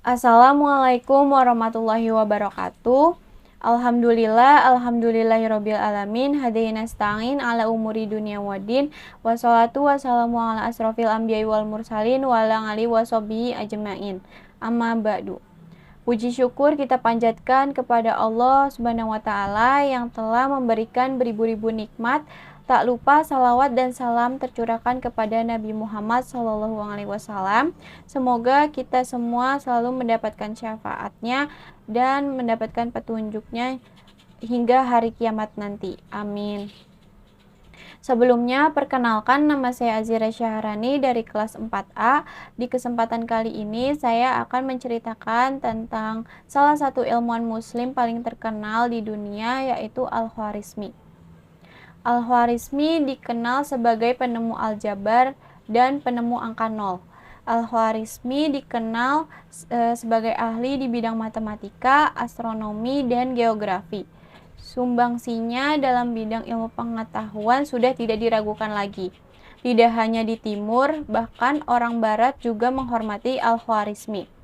Assalamualaikum warahmatullahi wabarakatuh. Alhamdulillahirabbil alamin. Hadaina nasta'in ala umuri dunya waddin. Wassalatu wassalamu ala asrofil anbiya'i wal mursalin wa ala alihi washabihi ajmain. Amma ba'du. Puji syukur kita panjatkan kepada Allah Subhanahu wa taala yang telah memberikan beribu-ribu nikmat. Tak lupa salawat dan salam tercurahkan kepada Nabi Muhammad SAW. Semoga kita semua selalu mendapatkan syafaatnya dan mendapatkan petunjuknya hingga hari kiamat nanti. Amin. Sebelumnya, perkenalkan, nama saya Azira Syahrani dari kelas 4A. Di kesempatan kali ini, saya akan menceritakan tentang salah satu ilmuwan muslim paling terkenal di dunia, yaitu Al-Khwarizmi. Al-Khwarizmi dikenal sebagai penemu aljabar dan penemu angka nol. Al-Khwarizmi dikenal sebagai ahli di bidang matematika, astronomi, dan geografi. Sumbangsinya dalam bidang ilmu pengetahuan sudah tidak diragukan lagi. Tidak hanya di timur, bahkan orang barat juga menghormati Al-Khwarizmi.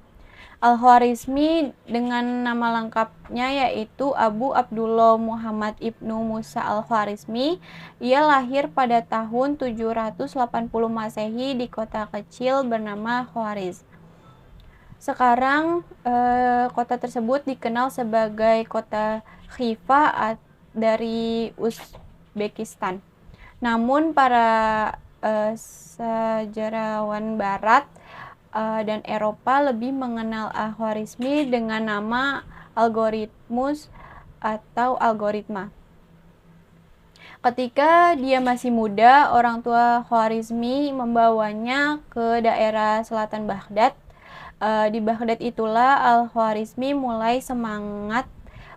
Al-Khwarizmi dengan nama lengkapnya yaitu Abu Abdullah Muhammad Ibnu Musa Al-Khwarizmi. Ia lahir pada tahun 780 Masehi di kota kecil bernama Khwariz. Sekarang kota tersebut dikenal sebagai kota Khiva dari Uzbekistan. Namun para sejarawan barat dan Eropa lebih mengenal Al-Khwarizmi dengan nama algoritmus atau algoritma. Ketika dia masih muda, orang tua Khwarizmi membawanya ke daerah selatan Baghdad. Di Baghdad itulah Al-Khwarizmi mulai semangat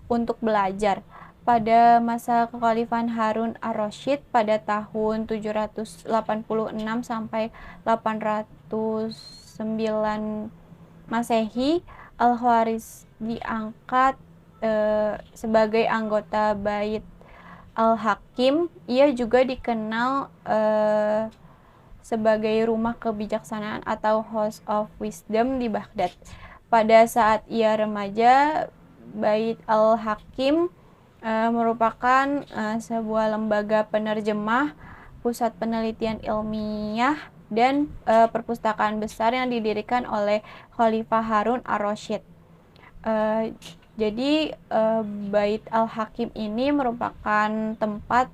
untuk belajar. Pada masa kekhalifahan Harun ar-Rasyid pada tahun 786 sampai 809 Masehi, Al-Khwariz diangkat sebagai anggota Bait Al-Hakim. Ia juga dikenal sebagai rumah kebijaksanaan atau House of Wisdom di Baghdad. Pada saat ia remaja, Bait Al-Hakim merupakan sebuah lembaga penerjemah, pusat penelitian ilmiah, dan perpustakaan besar yang didirikan oleh Khalifah Harun ar-Rasyid. Jadi Bait Al-Hakim ini merupakan tempat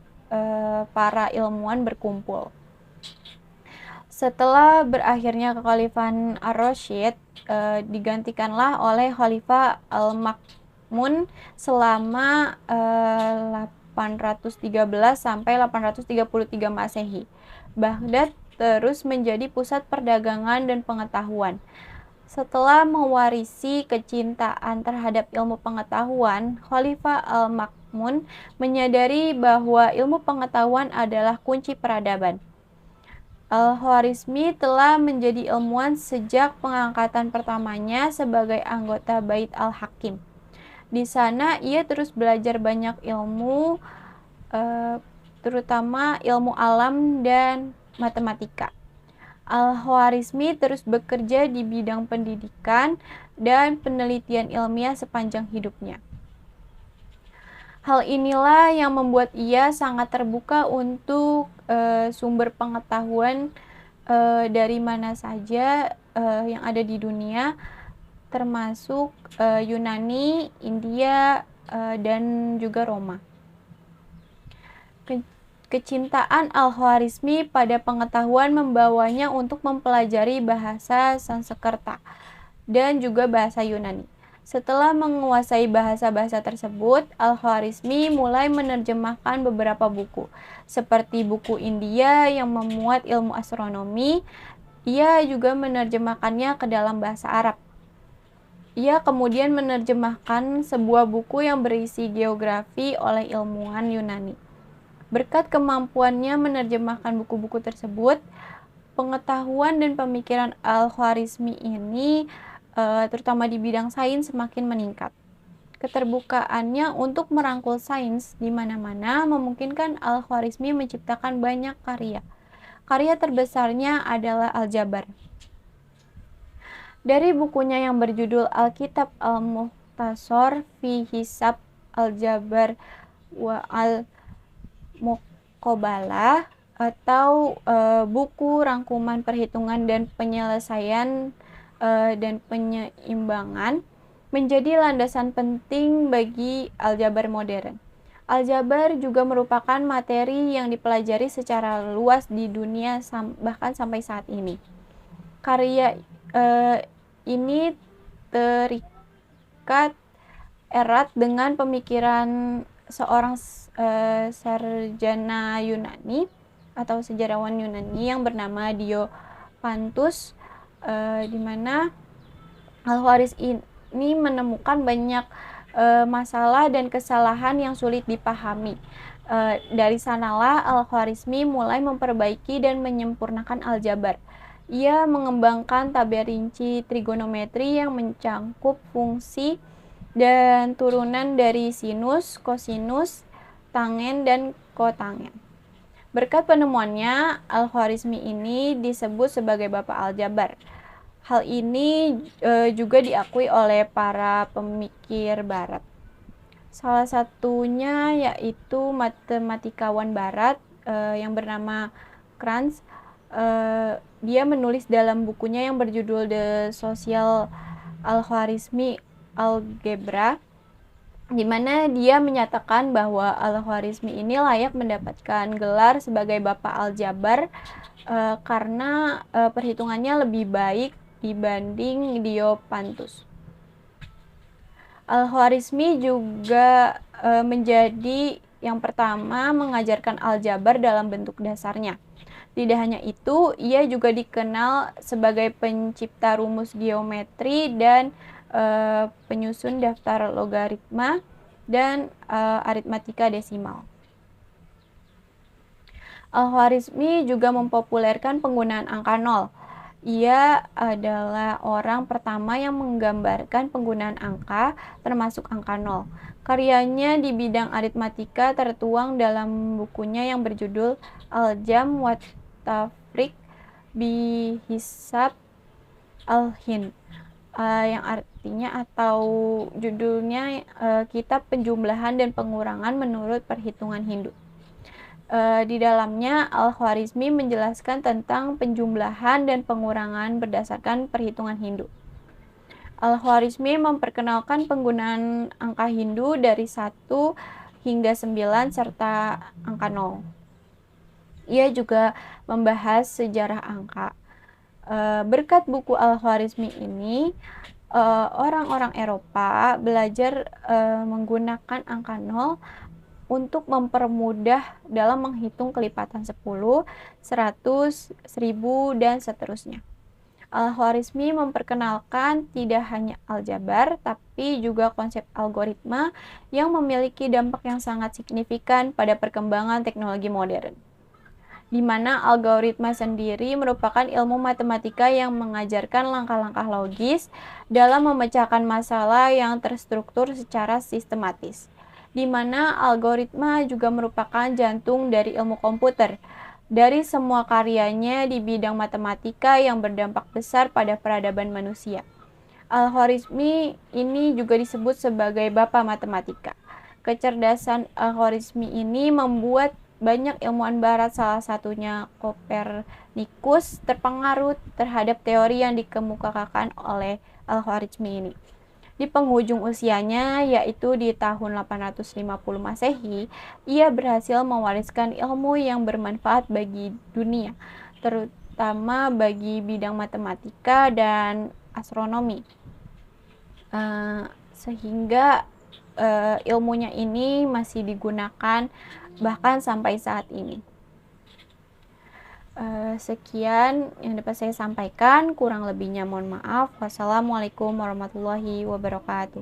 para ilmuwan berkumpul. Setelah berakhirnya kekhalifahan ar-Rasyid, digantikanlah oleh Khalifah Al-Ma'mun selama 813 sampai 833 Masehi. Baghdad terus menjadi pusat perdagangan dan pengetahuan. Setelah mewarisi kecintaan terhadap ilmu pengetahuan, Khalifah Al-Ma'mun menyadari bahwa ilmu pengetahuan adalah kunci peradaban. Al-Khwarizmi telah menjadi ilmuwan sejak pengangkatan pertamanya sebagai anggota Bait Al-Hakim. Di sana ia terus belajar banyak ilmu, terutama ilmu alam dan matematika. Al-Khwarizmi terus bekerja di bidang pendidikan dan penelitian ilmiah sepanjang hidupnya. Hal inilah yang membuat ia sangat terbuka untuk sumber pengetahuan dari mana saja yang ada di dunia, termasuk Yunani, India, dan juga Roma. Kecintaan Al-Khwarizmi pada pengetahuan membawanya untuk mempelajari bahasa Sanskerta dan juga bahasa Yunani. Setelah menguasai bahasa-bahasa tersebut, Al-Khwarizmi mulai menerjemahkan beberapa buku, seperti buku India yang memuat ilmu astronomi. Ia juga menerjemahkannya ke dalam bahasa Arab. Ia kemudian menerjemahkan sebuah buku yang berisi geografi oleh ilmuwan Yunani. Berkat kemampuannya menerjemahkan buku-buku tersebut, pengetahuan dan pemikiran Al-Khwarizmi ini terutama di bidang sains semakin meningkat. Keterbukaannya untuk merangkul sains di mana-mana memungkinkan Al-Khwarizmi menciptakan banyak karya. Karya terbesarnya adalah aljabar. Dari bukunya yang berjudul Alkitab Al-Mukhtasar fi Hisab Al-Jabar wa Al-Muqabalah atau buku rangkuman perhitungan dan penyelesaian dan penyeimbangan menjadi landasan penting bagi aljabar modern. Aljabar juga merupakan materi yang dipelajari secara luas di dunia bahkan sampai saat ini. Karya ini terikat erat dengan pemikiran seorang sarjana Yunani atau sejarawan Yunani yang bernama Diopantus, di mana Al-Khawarizmi ini menemukan banyak masalah dan kesalahan yang sulit dipahami. Dari sanalah Al-Khawarizmi mulai memperbaiki dan menyempurnakan aljabar. Ia mengembangkan tabel rinci trigonometri yang mencangkup fungsi dan turunan dari sinus, kosinus, tangen, dan kotangen. Berkat penemuannya, Al-Khawarizmi ini disebut sebagai Bapak Aljabar. Hal ini juga diakui oleh para pemikir barat. Salah satunya yaitu matematikawan barat yang bernama Kranz. Dia menulis dalam bukunya yang berjudul The Social Al-Khawarizmi Algebra, di mana dia menyatakan bahwa Al-Khawarizmi ini layak mendapatkan gelar sebagai Bapak Aljabar karena perhitungannya lebih baik dibanding Diopantus. Al-Khawarizmi juga menjadi yang pertama mengajarkan aljabar dalam bentuk dasarnya. Tidak hanya itu, ia juga dikenal sebagai pencipta rumus geometri dan penyusun daftar logaritma dan aritmatika desimal. Al-Khawarizmi juga mempopulerkan penggunaan angka nol. Ia adalah orang pertama yang menggambarkan penggunaan angka, termasuk angka nol. Karyanya di bidang aritmatika tertuang dalam bukunya yang berjudul Al-Jam wa Tafriq bi Hisab Al-Hind, yang artinya atau judulnya Kitab Penjumlahan dan Pengurangan menurut Perhitungan Hindu. Di dalamnya Al-Khawarizmi menjelaskan tentang penjumlahan dan pengurangan berdasarkan perhitungan Hindu. Al-Khawarizmi memperkenalkan penggunaan angka Hindu dari 1 hingga 9 serta angka 0. Ia juga membahas sejarah angka. Berkat buku Al-Khawarizmi ini, orang-orang Eropa belajar menggunakan angka 0 untuk mempermudah dalam menghitung kelipatan 10, 100, 1000, dan seterusnya. Al-Khawarizmi memperkenalkan tidak hanya aljabar, tapi juga konsep algoritma yang memiliki dampak yang sangat signifikan pada perkembangan teknologi modern, di mana algoritma sendiri merupakan ilmu matematika yang mengajarkan langkah-langkah logis dalam memecahkan masalah yang terstruktur secara sistematis, di mana algoritma juga merupakan jantung dari ilmu komputer. Dari semua karyanya di bidang matematika yang berdampak besar pada peradaban manusia, Al-Khawarizmi ini juga disebut sebagai Bapak Matematika. Kecerdasan Al-Khawarizmi ini membuat banyak ilmuwan barat, salah satunya Kopernikus, terpengaruh terhadap teori yang dikemukakan oleh Al-Khawarizmi ini. Di penghujung usianya, yaitu di tahun 850 Masehi, ia berhasil mewariskan ilmu yang bermanfaat bagi dunia, terutama bagi bidang matematika dan astronomi. Sehingga ilmunya ini masih digunakan bahkan sampai saat ini. Sekian yang dapat saya sampaikan, kurang lebihnya mohon maaf. Wassalamualaikum warahmatullahi wabarakatuh.